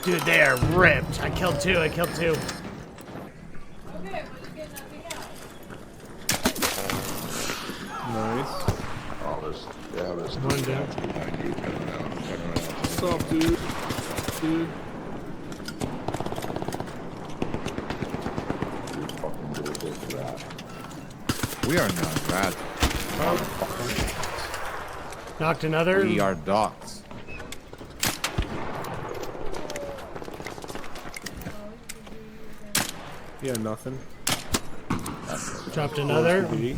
Dude, they are ripped. I killed two. Okay, but you get nothing else. Nice. Oh, there's One down. behind you. Turn around. What's up, dude? Dude. You fucking little bit rat. We are not rats. Knocked another. We are dogs. Yeah, nothing. Dropped another. B.